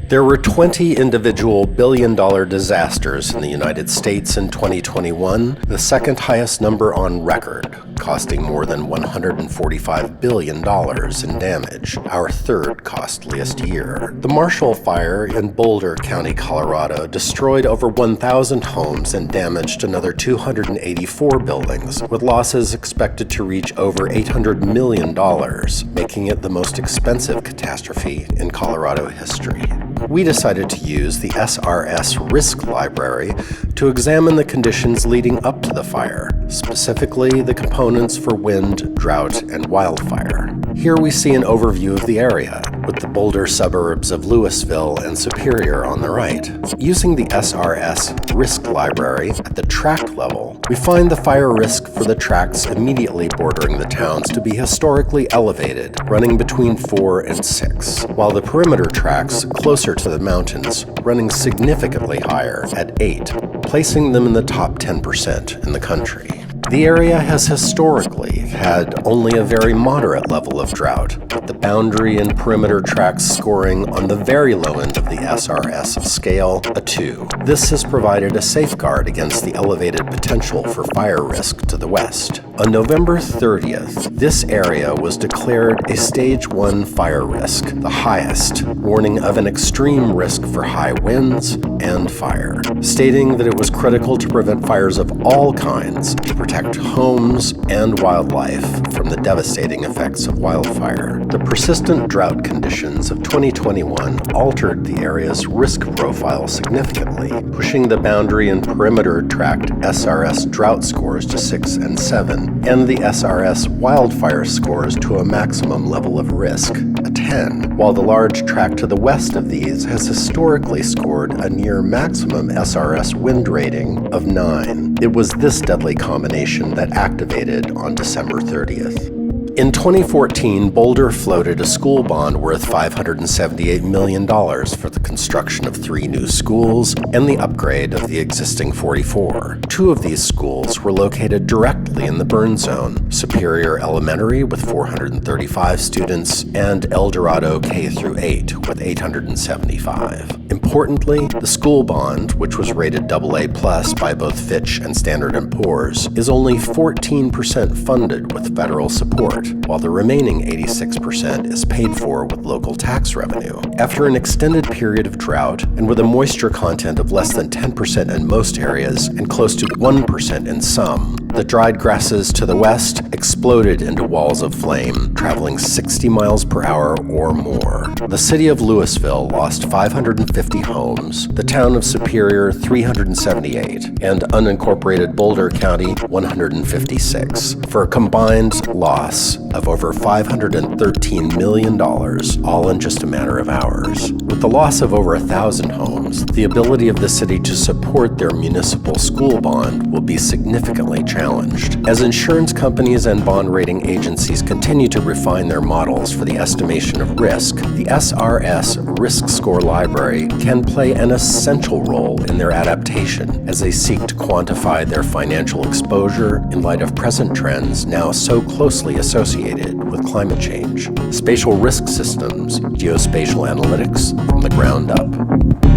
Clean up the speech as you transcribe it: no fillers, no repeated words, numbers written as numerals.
There were 20 individual billion-dollar disasters in the United States in 2021, the second highest number on record, costing more than $145 billion in damage, our third costliest year. The Marshall Fire in Boulder County, Colorado, destroyed over 1,000 homes and damaged another 284 buildings, with losses expected to reach over $800 million, making it the most expensive catastrophe in Colorado history. We decided to use the SRS Risk Library to examine the conditions leading up to the fire, specifically the components for wind, drought, and wildfire. Here we see an overview of the area, with the Boulder suburbs of Louisville and Superior on the right. Using the SRS Risk Library at the tract level, we find the fire risk for the tracts immediately bordering the towns to be historically elevated, running between 4 and 6, while the perimeter tracts closer to the mountains running significantly higher at 8, placing them in the top 10% in the country. The area has historically had only a very moderate level of drought, with the boundary and perimeter tracts scoring on the very low end of the SRS scale, a 2. This has provided a safeguard against the elevated potential for fire risk to the west. On November 30th, this area was declared a Stage 1 fire risk, the highest, warning of an extreme risk for high winds and fire, stating that it was critical to prevent fires of all kinds, to protect homes and wildlife from the devastating effects of wildfire. The persistent drought conditions of 2021 altered the area's risk profile significantly, pushing the boundary and perimeter tract SRS drought scores to 6 and 7, and the SRS wildfire scores to a maximum level of risk, a 10, while the large tract to the west of these has historically scored a near maximum SRS wind rating of 9. It was this deadly combination that activated on December 30th. In 2014, Boulder floated a school bond worth $578 million for the construction of 3 new schools and the upgrade of the existing 44. 2 of these schools were located directly in the burn zone: Superior Elementary with 435 students and El Dorado K-8 with 875. Importantly, the school bond, which was rated AA+ by both Fitch and Standard & Poor's, is only 14% funded with federal support, while the remaining 86% is paid for with local tax revenue. After an extended period of drought, and with a moisture content of less than 10% in most areas and close to 1% in some, the dried grasses to the west exploded into walls of flame, traveling 60 miles per hour or more. The city of Louisville lost 550 homes, the town of Superior 378, and unincorporated Boulder County 156, for a combined loss of over $513 million, all in just a matter of hours. With the loss of over 1,000 homes, the ability of the city to support their municipal school bond will be significantly challenged. As insurance companies and bond rating agencies continue to refine their models for the estimation of risk, the SRS Risk Score Library can play an essential role in their adaptation as they seek to quantify their financial exposure in light of present trends now so closely associated with climate change. Spatial risk systems, geospatial analytics from the ground up.